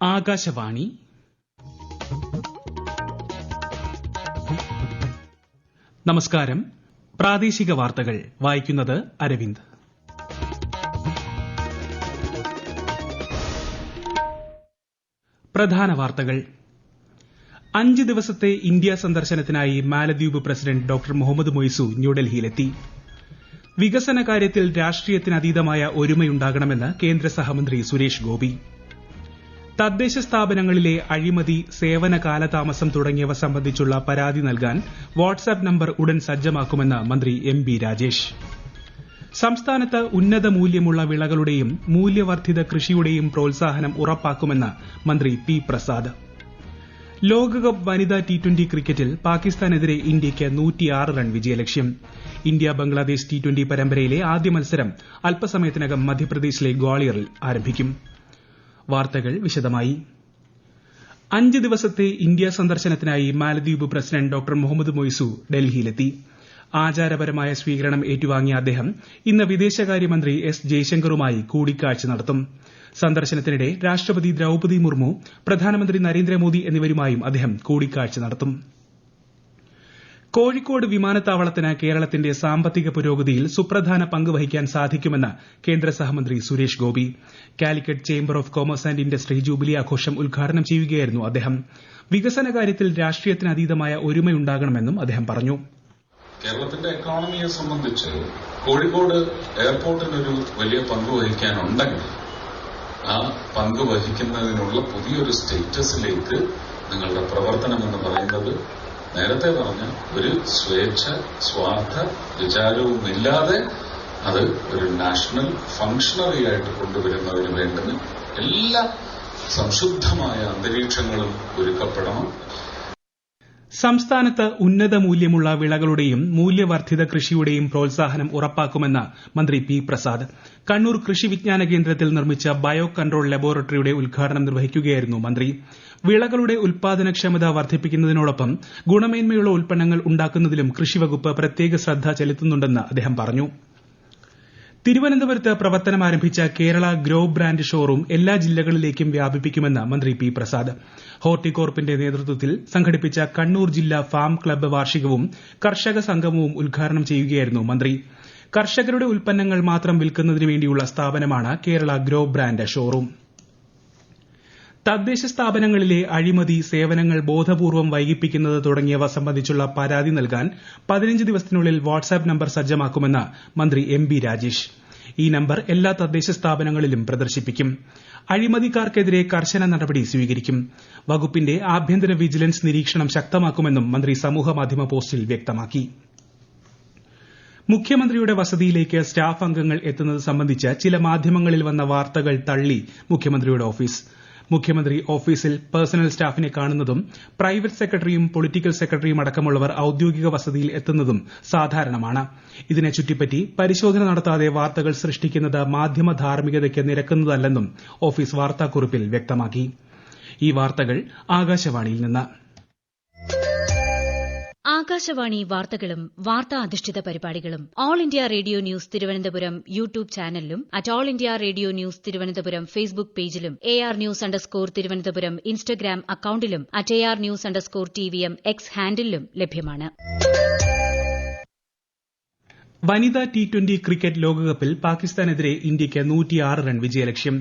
ആകാശവാണി നമസ്കാരം. പ്രാദേശിക വാർത്തകൾ വായിക്കുന്നത് അരവിന്ദ്. പ്രധാന വാർത്തകൾ. 5 ദിവസത്തെ ഇന്ത്യ സന്ദർശനത്തിനായി മാലദ്വീപ് പ്രസിഡന്റ് ഡോക്ടർ മുഹമ്മദ് മൊയ്സു ന്യൂഡൽഹിയിലെത്തി. വികസന കാര്യത്തിൽ രാഷ്ട്രീയത്തിനതീതമായ ഒരുമയുണ്ടാകണമെന്ന് കേന്ദ്ര സഹമന്ത്രി സുരേഷ് ഗോപി. തദ്ദേശ സ്ഥാപനങ്ങളിലെ അഴിമതി, സേവന കാലതാമസം തുടങ്ങിയവ സംബന്ധിച്ചുള്ള പരാതി നൽകാൻ വാട്സ്ആപ്പ് നമ്പർ ഉടൻ സജ്ജമാക്കുമെന്ന് മന്ത്രി എം ബി രാജേഷ്. സംസ്ഥാനത്ത് ഉന്നത മൂല്യമുള്ള വിളകളുടെയും മൂല്യവർദ്ധിത കൃഷിയുടെയും പ്രോത്സാഹനം ഉറപ്പാക്കുമെന്ന് മന്ത്രി പി പ്രസാദ്. ലോകകപ്പ് വനിതാ T20 ക്രിക്കറ്റിൽ പാകിസ്ഥാനെതിരെ ഇന്ത്യയ്ക്ക് 106 റൺ വിജയലക്ഷ്യം. ഇന്ത്യ ബംഗ്ലാദേശ് T20 പരമ്പരയിലെ ആദ്യ മത്സരം അല്പസമയത്തിനകം മധ്യപ്രദേശിലെ ഗ്വാളിയറിൽ ആരംഭിക്കും. വാർത്തകൾ വിശദമായി. 5 ദിവസത്തെ ഇന്ത്യ സന്ദർശനത്തിനായി മാലദ്വീപ് പ്രസിഡന്റ് ഡോക്ടർ മുഹമ്മദ് മൊയ്സു ഡൽഹിയിലെത്തി. ആചാരപരമായ സ്വീകരണം ഏറ്റുവാങ്ങിയ അദ്ദേഹം ഇന്ന് വിദേശകാര്യമന്ത്രി എസ് ജയശങ്കറുമായി കൂടിക്കാഴ്ച നടത്തും. സന്ദർശനത്തിനിടെ രാഷ്ട്രപതി ദ്രൌപദി മുർമു, പ്രധാനമന്ത്രി നരേന്ദ്രമോദി എന്നിവരുമായും അദ്ദേഹം കൂടിക്കാഴ്ച നടത്തും. കോഴിക്കോട് വിമാനത്താവളത്തിന് കേരളത്തിന്റെ സാമ്പത്തിക പുരോഗതിയിൽ സുപ്രധാന പങ്ക് വഹിക്കാൻ സാധിക്കുമെന്ന് കേന്ദ്ര സഹമന്ത്രി Suresh Gopi. Calicut chamber of commerce and industry jubilee ആഘോഷം ഉദ്ഘാടനം ചെയ്യുകയായിരുന്നു അദ്ദേഹം. വികസന കാര്യത്തിൽ രാഷ്ട്രീയത്തിനതീതമായ ഒരുമയുണ്ടാകണമെന്നും അദ്ദേഹം പറഞ്ഞു. കേരളത്തിന്റെ എക്കോണമിയെ സംബന്ധിച്ച് കോഴിക്കോട് എയർപോർട്ടിനൊരു വലിയ പങ്ക് വഹിക്കാനുണ്ടെങ്കിൽ ആ പങ്ക് വഹിക്കുന്നതിനുള്ള പുതിയൊരു സ്റ്റേറ്റസിലേക്ക് നിങ്ങളുടെ പ്രവർത്തനം എന്ന് പറയുന്നത് നേരത്തെ പറഞ്ഞ ഒരു സ്വേച്ഛ സ്വാർത്ഥ വിചാരവുമില്ലാതെ അത് ഒരു നാഷണൽ ഫംഗ്ഷണറി ആയിട്ട് കൊണ്ടുവരുന്നതിന് വേണ്ടുന്ന എല്ലാ സംശുദ്ധമായ അന്തരീക്ഷങ്ങളും ഒരുക്കപ്പെടണം. സംസ്ഥാനത്ത് ഉന്നത മൂല്യമുള്ള വിളകളുടെയും മൂല്യവർദ്ധിത കൃഷിയുടെയും പ്രോത്സാഹനം ഉറപ്പാക്കുമെന്ന് മന്ത്രി പി പ്രസാദ്. കണ്ണൂർ കൃഷി വിജ്ഞാന കേന്ദ്രത്തിൽ നിർമ്മിച്ച ബയോ കൺട്രോൾ ലബോറട്ടറിയുടെ ഉദ്ഘാടനം നിർവഹിക്കുകയായിരുന്നു മന്ത്രി. വിളകളുടെ ഉൽപാദനക്ഷമത വർദ്ധിപ്പിക്കുന്നതിനോടൊപ്പം ഗുണമേന്മയുള്ള ഉൽപ്പന്നങ്ങൾ ഉണ്ടാക്കുന്നതിലും കൃഷിവകുപ്പ് പ്രത്യേക ശ്രദ്ധ ചെലുത്തുന്നുണ്ടെന്ന് അദ്ദേഹം പറഞ്ഞു. തിരുവനന്തപുരത്ത് പ്രവർത്തനം ആരംഭിച്ച കേരള ഗ്രോ ബ്രാൻഡ് ഷോറൂം എല്ലാ ജില്ലകളിലേക്കും വ്യാപിപ്പിക്കുമെന്ന് മന്ത്രി പി പ്രസാദ്. ഹോർട്ടികോർപ്പിന്റെ നേതൃത്വത്തിൽ സംഘടിപ്പിച്ച കണ്ണൂർ ജില്ലാ ഫാം ക്ലബ്ബ് വാർഷികവും കർഷക സംഗമവും ഉദ്ഘാടനം ചെയ്യുകയായിരുന്നു മന്ത്രി. കർഷകരുടെ ഉൽപ്പന്നങ്ങൾ മാത്രം വിൽക്കുന്നതിന് വേണ്ടിയുള്ള സ്ഥാപനമാണ് കേരള ഗ്രോ ബ്രാൻഡ് ഷോറൂം. തദ്ദേശ സ്ഥാപനങ്ങളിലെ അഴിമതി, സേവനങ്ങൾ ബോധപൂർവം വൈകിപ്പിക്കുന്നത് തുടങ്ങിയവ സംബന്ധിച്ചുള്ള പരാതി നൽകാൻ 15 ദിവസത്തിനുള്ളിൽ വാട്സ്ആപ്പ് നമ്പർ സജ്ജമാക്കുമെന്ന് മന്ത്രി എം ബി രാജേഷ്. ഈ നമ്പർ എല്ലാ തദ്ദേശ സ്ഥാപനങ്ങളിലും പ്രദർശിപ്പിക്കും. അഴിമതിക്കാർക്കെതിരെ കർശന നടപടി സ്വീകരിക്കും. വകുപ്പിന്റെ ആഭ്യന്തര വിജിലൻസ് നിരീക്ഷണം ശക്തമാക്കുമെന്നും മന്ത്രി സമൂഹമാധ്യമ പോസ്റ്റിൽ വ്യക്തമാക്കി. മുഖ്യമന്ത്രിയുടെ വസതിയിലേക്ക് സ്റ്റാഫ് അംഗങ്ങൾ എത്തുന്നത് സംബന്ധിച്ച് ചില മാധ്യമങ്ങളിൽ വന്ന വാർത്തകൾ തള്ളി മുഖ്യമന്ത്രിയുടെ ഓഫീസ്. മുഖ്യമന്ത്രി ഓഫീസിൽ പേഴ്സണൽ സ്റ്റാഫിനെ കാണുന്നതും പ്രൈവറ്റ് സെക്രട്ടറിയും പൊളിറ്റിക്കൽ സെക്രട്ടറിയും അടക്കമുള്ളവർ ഔദ്യോഗിക വസതിയിൽ എത്തുന്നതും സാധാരണമാണ്. ഇതിനെ ചുറ്റിപ്പറ്റി പരിശോധന നടത്താതെ വാർത്തകൾ സൃഷ്ടിക്കുന്നത് മാധ്യമ ധാർമ്മികതയ്ക്ക് നിരക്കുന്നതല്ലെന്നും ഓഫീസ് വാർത്താക്കുറിപ്പിൽ വ്യക്തമാക്കി. ഈ വാർത്തകൾ ആകാശവാണിയിൽ നിന്ന്. ആകാശവാണി വാർത്തകളും വാർത്താ അധിഷ്ഠിത പരിപാടികളും All India Radio News Thiruvananthapuram YouTube ചാനലിലും at All India Radio News Thiruvananthapuram Facebook പേജിലും AR News_ തിരുവനന്തപുരം ഇൻസ്റ്റഗ്രാം അക്കൌണ്ടിലും അറ്റ് AR News_TVM എക്സ് ഹാൻഡിലും ലഭ്യമാണ്. വനിതാ T20 ക്രിക്കറ്റ് ലോകകപ്പിൽ പാകിസ്ഥാനെതിരെ ഇന്ത്യയ്ക്ക് 106 റൺ വിജയലക്ഷ്യം.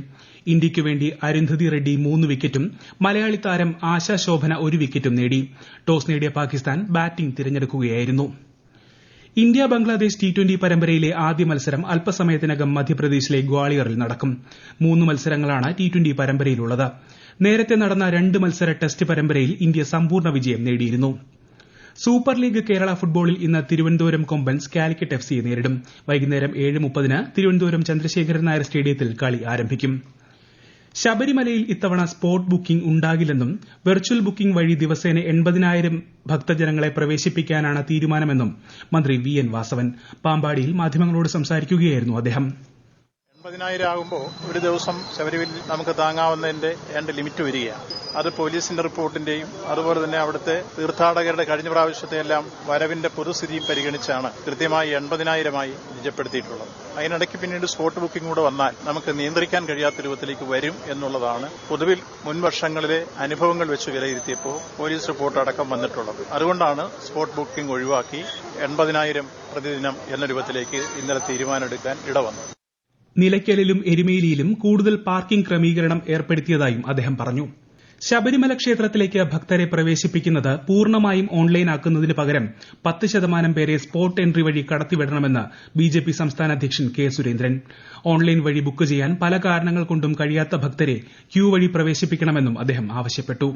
ഇന്ത്യയ്ക്കു വേണ്ടി അരുന്ധതി റെഡ്ഡി 3 വിക്കറ്റും മലയാളി താരം ആശാ ശോഭന 1 വിക്കറ്റും നേടി. ടോസ് നേടിയ പാകിസ്ഥാൻ ബാറ്റിംഗ് തിരഞ്ഞെടുക്കുകയായിരുന്നു. ഇന്ത്യ ബംഗ്ലാദേശ് T20 പരമ്പരയിലെ ആദ്യ മത്സരം അല്പസമയത്തിനകം മധ്യപ്രദേശിലെ ഗ്വാളിയറിൽ നടക്കും. 3 മത്സരങ്ങളാണ് T20 പരമ്പരയിലുള്ളത്. നേരത്തെ നടന്ന 2 മത്സര ടെസ്റ്റ് പരമ്പരയിൽ ഇന്ത്യ സമ്പൂർണ്ണ വിജയം നേടിയിരുന്നു. സൂപ്പർ ലീഗ് കേരള ഫുട്ബോളിൽ ഇന്ന് തിരുവനന്തപുരം കൊമ്പൻസ് കാലിക്കറ്റ് FCയെ നേരിടും. വൈകുന്നേരം 7:30 തിരുവനന്തപുരം ചന്ദ്രശേഖരൻ നായർ സ്റ്റേഡിയത്തിൽ കളി ആരംഭിക്കും. ശബരിമലയിൽ ഇത്തവണ സ്പോട്ട് ബുക്കിംഗ് ഉണ്ടാകില്ലെന്നും വെർച്വൽ ബുക്കിംഗ് വഴി ദിവസേന 80,000 ഭക്തജനങ്ങളെ പ്രവേശിപ്പിക്കാനാണ് തീരുമാനമെന്നും മന്ത്രി VN വാസവൻ പാമ്പാടിയിൽ മാധ്യമങ്ങളോട് സംസാരിക്കുകയായിരുന്നു അദ്ദേഹം. 80,000 ആകുമ്പോൾ ഒരു ദിവസം ശബരിമലയിൽ നമുക്ക് താങ്ങാവുന്നതിന്റെ 2 ലിമിറ്റ് വരികയാണ്. അത് പോലീസിന്റെ റിപ്പോർട്ടിന്റെയും അതുപോലെ തന്നെ അവിടുത്തെ തീർത്ഥാടകരുടെ കഴിഞ്ഞ പ്രാവശ്യത്തെയെല്ലാം വരവിന്റെ പൊതുസ്ഥിതിയും പരിഗണിച്ചാണ് കൃത്യമായി 80,000 നിജപ്പെടുത്തിയിട്ടുള്ളത്. അതിനിടയ്ക്ക് പിന്നീട് സ്പോട്ട് ബുക്കിംഗ് കൂടെ വന്നാൽ നമുക്ക് നിയന്ത്രിക്കാൻ കഴിയാത്ത രൂപത്തിലേക്ക് വരും എന്നുള്ളതാണ് പൊതുവിൽ മുൻ വർഷങ്ങളിലെ അനുഭവങ്ങൾ വെച്ച് വിലയിരുത്തിയപ്പോൾ പോലീസ് റിപ്പോർട്ട് അടക്കം വന്നിട്ടുള്ളത്. അതുകൊണ്ടാണ് സ്പോട്ട് ബുക്കിംഗ് ഒഴിവാക്കി 80,000 പ്രതിദിനം എന്ന രൂപത്തിലേക്ക് ഇന്നലെ തീരുമാനമെടുക്കാൻ ഇടവന്നത്. നിലയ്ക്കലിലും എരുമേലിയിലും കൂടുതൽ പാർക്കിംഗ് ക്രമീകരണം ഏർപ്പെടുത്തിയതായും അദ്ദേഹം പറഞ്ഞു. ശബരിമല ക്ഷേത്രത്തിലേക്ക് ഭക്തരെ പ്രവേശിപ്പിക്കുന്നത് പൂർണ്ണമായും ഓൺലൈനാക്കുന്നതിന് പകരം 10% പേരെ സ്പോട്ട് എൻട്രി വഴി കടത്തിവിടണമെന്ന് ബിജെപി സംസ്ഥാന അധ്യക്ഷൻ കെ സുരേന്ദ്രൻ. ഓൺലൈൻ വഴി ബുക്ക് ചെയ്യാൻ പല കാരണങ്ങൾ കൊണ്ടും കഴിയാത്ത ഭക്തരെ ക്യൂ വഴി പ്രവേശിപ്പിക്കണമെന്നും അദ്ദേഹം ആവശ്യപ്പെട്ടു.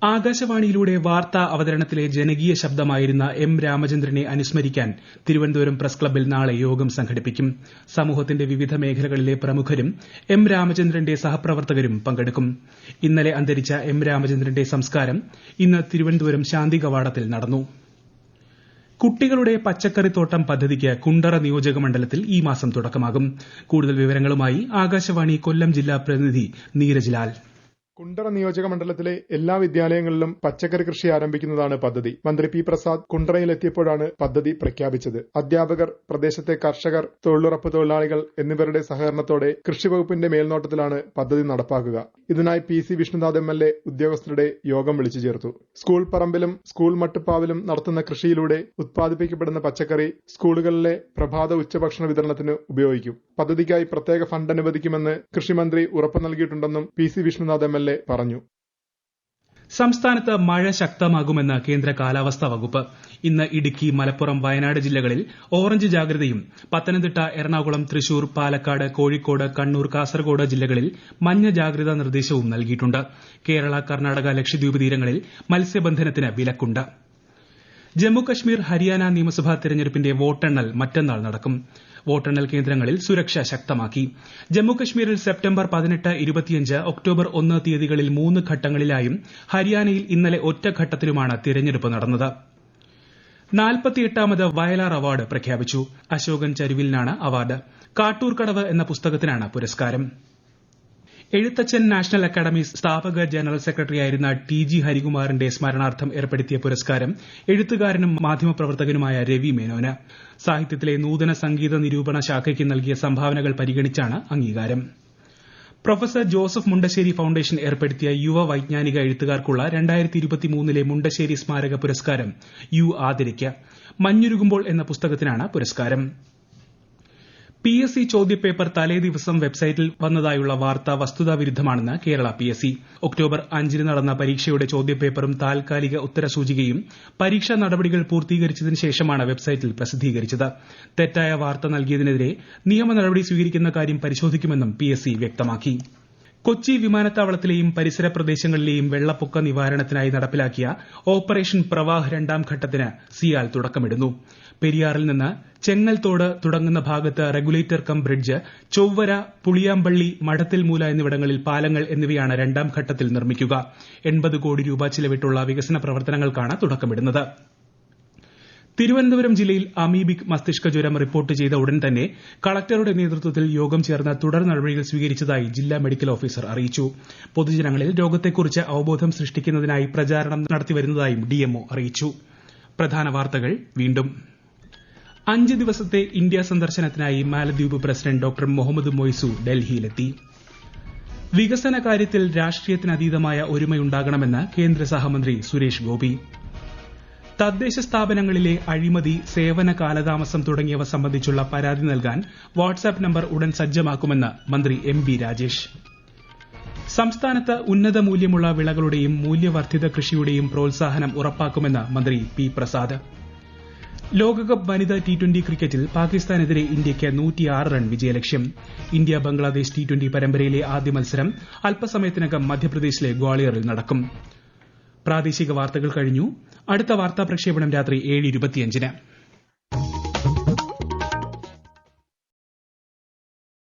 ആകാശവാണിയിലൂടെ വാർത്താ അവതരണത്തിലെ ജനകീയ ശബ്ദമായിരുന്ന എം രാമചന്ദ്രനെ അനുസ്മരിക്കാൻ തിരുവനന്തപുരം പ്രസ് ക്ലബ്ബിൽ നാളെ യോഗം സംഘടിപ്പിക്കും. സമൂഹത്തിന്റെ വിവിധ മേഖലകളിലെ പ്രമുഖരും എം രാമചന്ദ്രന്റെ സഹപ്രവർത്തകരും പങ്കെടുക്കും. ഇന്നലെ അന്തരിച്ച എം രാമചന്ദ്രന്റെ സംസ്കാരം ഇന്ന് തിരുവനന്തപുരം ശാന്തി കവാടത്തിൽ നടന്നു. കുട്ടികളുടെ പച്ചക്കറിത്തോട്ടം പദ്ധതിക്ക് കുണ്ടറ നിയോജക മണ്ഡലത്തിൽ ഈ മാസം തുടക്കമാകും. കൂടുതൽ വിവരങ്ങളുമായി ആകാശവാണി കൊല്ലം ജില്ലാ പ്രതിനിധി നീരജ് ലാൽ. കുണ്ടറ നിയോജക മണ്ഡലത്തിലെ എല്ലാ വിദ്യാലയങ്ങളിലും പച്ചക്കറി കൃഷി ആരംഭിക്കുന്നതാണ് പദ്ധതി. മന്ത്രി പി പ്രസാദ് കുണ്ടറയിലെത്തിയപ്പോഴാണ് പദ്ധതി പ്രഖ്യാപിച്ചത്. അധ്യാപകർ, പ്രദേശത്തെ കർഷകർ, തൊഴിലുറപ്പ് തൊഴിലാളികൾ എന്നിവരുടെ സഹകരണത്തോടെ കൃഷിവകുപ്പിന്റെ മേൽനോട്ടത്തിലാണ് പദ്ധതി നടപ്പാക്കുക. ഇതിനായി പി സി വിഷ്ണുനാഥ് MLA ഉദ്യോഗസ്ഥരുടെ യോഗം വിളിച്ചു ചേർത്തു. സ്കൂൾ പറമ്പിലും സ്കൂൾ മട്ടുപ്പാവിലും നടത്തുന്ന കൃഷിയിലൂടെ ഉത്പാദിപ്പിക്കപ്പെടുന്ന പച്ചക്കറി സ്കൂളുകളിലെ പ്രഭാത ഉച്ചഭക്ഷണ വിതരണത്തിന് ഉപയോഗിക്കും. പദ്ധതിക്കായി പ്രത്യേക ഫണ്ട് അനുവദിക്കുമെന്ന് കൃഷിമന്ത്രി ഉറപ്പു നൽകിയിട്ടുണ്ടെന്നും പി സി വിഷ്ണുനാഥ് MLA പറഞ്ഞു. സംസ്ഥാനത്ത് മഴ ശക്തമാകുമെന്ന് കേന്ദ്ര കാലാവസ്ഥാ വകുപ്പ്. ഇന്ന് ഇടുക്കി, മലപ്പുറം, വയനാട് ജില്ലകളിൽ ഓറഞ്ച് ജാഗ്രതയും പത്തനംതിട്ട, എറണാകുളം, തൃശൂർ, പാലക്കാട്, കോഴിക്കോട്, കണ്ണൂർ, കാസർഗോഡ് ജില്ലകളിൽ മഞ്ഞ ജാഗ്രതാ നിർദ്ദേശവും നൽകിയിട്ടുണ്ട്. കേരള, കർണാടക, ലക്ഷദ്വീപ് തീരങ്ങളിൽ മത്സ്യബന്ധനത്തിന് വിലക്കുണ്ട്. ജമ്മുകശ്മീർ, ഹരിയാന നിയമസഭാ തെരഞ്ഞെടുപ്പിന്റെ വോട്ടെണ്ണൽ മറ്റന്നാൾ നടക്കും. വോട്ടെണ്ണൽ കേന്ദ്രങ്ങളിൽ സുരക്ഷ ശക്തമാക്കി. ജമ്മുകശ്മീരിൽ സെപ്റ്റംബർ 18, 25, ഒക്ടോബർ 1 തീയതികളിൽ 3 ഘട്ടങ്ങളിലായും ഹരിയാനയിൽ ഇന്നലെ ഒറ്റഘട്ടത്തിലുമാണ് തിരഞ്ഞെടുപ്പ് നടന്നത്. 48ാമത് വയലാർ അവാർഡ് പ്രഖ്യാപിച്ചു. അശോകൻ ചരുവിലിനാണ് അവാർഡ്. കാട്ടൂർ കടവ് എന്ന പുസ്തകത്തിനാണ് പുരസ്കാരം. എഴുത്തച്ഛൻ നാഷണൽ അക്കാദമി സ്ഥാപക ജനറൽ സെക്രട്ടറിയായിരുന്ന TG ഹരികുമാറിന്റെ സ്മരണാർത്ഥം ഏർപ്പെടുത്തിയ പുരസ്കാരം എഴുത്തുകാരനും മാധ്യമപ്രവർത്തകനുമായ രവി മേനോന്. സാഹിത്യത്തിലെ നൂതന സംഗീത നിരൂപണ ശാഖയ്ക്ക് നൽകിയ സംഭാവനകൾ പരിഗണിച്ചാണ് അംഗീകാരം. പ്രൊഫസർ ജോസഫ് മുണ്ടശ്ശേരി ഫൌണ്ടേഷൻ ഏർപ്പെടുത്തിയ യുവ വൈജ്ഞാനിക എഴുത്തുകാർക്കുള്ള 2023 മുണ്ടശ്ശേരി സ്മാരക പുരസ്കാരം ആതിരയ്ക്ക്. മഞ്ഞുരുകുമ്പോൾ എന്ന പുസ്തകത്തിനാണ് പുരസ്കാരം. PSC ചോദ്യപേപ്പർ തലേദിവസം വെബ്സൈറ്റിൽ വന്നതായുള്ള വാർത്ത വസ്തുതാവിരുദ്ധമാണെന്ന് കേരള PSC. ഒക്ടോബർ 5 നടന്ന പരീക്ഷയുടെ ചോദ്യപേപ്പറും താൽക്കാലിക ഉത്തരസൂചികയും പരീക്ഷാ നടപടികൾ പൂർത്തീകരിച്ചതിന് ശേഷമാണ് വെബ്സൈറ്റിൽ പ്രസിദ്ധീകരിച്ചത്. തെറ്റായ വാർത്ത നൽകിയതിനെതിരെ നിയമ നടപടി സ്വീകരിക്കുന്ന കാര്യം പരിശോധിക്കുമെന്നും PSC വ്യക്തമാക്കി. കൊച്ചി വിമാനത്താവളത്തിലെയും പരിസര പ്രദേശങ്ങളിലെയും വെള്ളപ്പൊക്ക നിവാരണത്തിനായി നടപ്പിലാക്കിയ ഓപ്പറേഷൻ പ്രവാഹ് 2ാം ഘട്ടത്തിന് സിയാൽ തുടക്കമിടുന്നു. പെരിയാറിൽ നിന്ന് ചെങ്ങൽത്തോട് തുടങ്ങുന്ന ഭാഗത്ത് regulator cum bridge, Chowara, Puliyampally, Madathilmoola എന്നിവിടങ്ങളിൽ പാലങ്ങൾ എന്നിവയാണ് 2ാം ഘട്ടത്തിൽ നിർമ്മിക്കുക. 80 കോടി രൂപ ചിലവിട്ടുള്ള വികസന പ്രവർത്തനങ്ങൾക്കാണ് തുടക്കമിടുന്നത്. തിരുവനന്തപുരം ജില്ലയിൽ അമീബിക് മസ്തിഷ്ക ജ്വരം റിപ്പോർട്ട് ചെയ്ത ഉടൻ തന്നെ കളക്ടറുടെ നേതൃത്വത്തിൽ യോഗം ചേർന്ന് തുടർ നടപടികൾ സ്വീകരിച്ചതായി ജില്ലാ മെഡിക്കൽ ഓഫീസർ അറിയിച്ചു. പൊതുജനങ്ങളിൽ രോഗത്തെക്കുറിച്ച് അവബോധം സൃഷ്ടിക്കുന്നതിനായി പ്രചാരണം നടത്തിവരുന്നതായും DMO അറിയിച്ചു. പ്രധാന വാർത്തകൾ വീണ്ടും. 5 ദിവസത്തെ ഇന്ത്യ സന്ദർശനത്തിനായി മാലദ്വീപ് പ്രസിഡന്റ് ഡോക്ടർ മുഹമ്മദ് മൊയ്സു ഡൽഹിയിലെത്തി. വികസന കാര്യത്തിൽ രാഷ്ട്രീയത്തിനതീതമായ ഒരുമയുണ്ടാകണമെന്ന് കേന്ദ്ര സഹമന്ത്രി സുരേഷ് ഗോപി. തദ്ദേശ സ്ഥാപനങ്ങളിലെ അഴിമതി, സേവന കാലതാമസം തുടങ്ങിയവ സംബന്ധിച്ചുള്ള പരാതി നൽകാൻ വാട്സ്ആപ്പ് നമ്പർ ഉടൻ സജ്ജമാക്കുമെന്ന് മന്ത്രി MB രാജേഷ്. സംസ്ഥാനത്ത് ഉന്നത മൂല്യമുള്ള വിളകളുടെയും മൂല്യവർദ്ധിത കൃഷിയുടെയും പ്രോത്സാഹനം ഉറപ്പാക്കുമെന്ന് മന്ത്രി P പ്രസാദ്. ലോകകപ്പ് വനിതാ T20 ക്രിക്കറ്റിൽ പാകിസ്ഥാനെതിരെ ഇന്ത്യയ്ക്ക് 106 റൺ വിജയലക്ഷ്യം. ഇന്ത്യ ബംഗ്ലാദേശ് T20 പരമ്പരയിലെ ആദ്യ മത്സരം അല്പസമയത്തിനകം മധ്യപ്രദേശിലെ ഗ്വാളിയറിൽ നടക്കും. പ്രാദേശിക വാർത്തകൾ കഴിഞ്ഞു. അടുത്ത വാർത്താ പ്രക്ഷേപണം രാത്രി 7:25-ന്.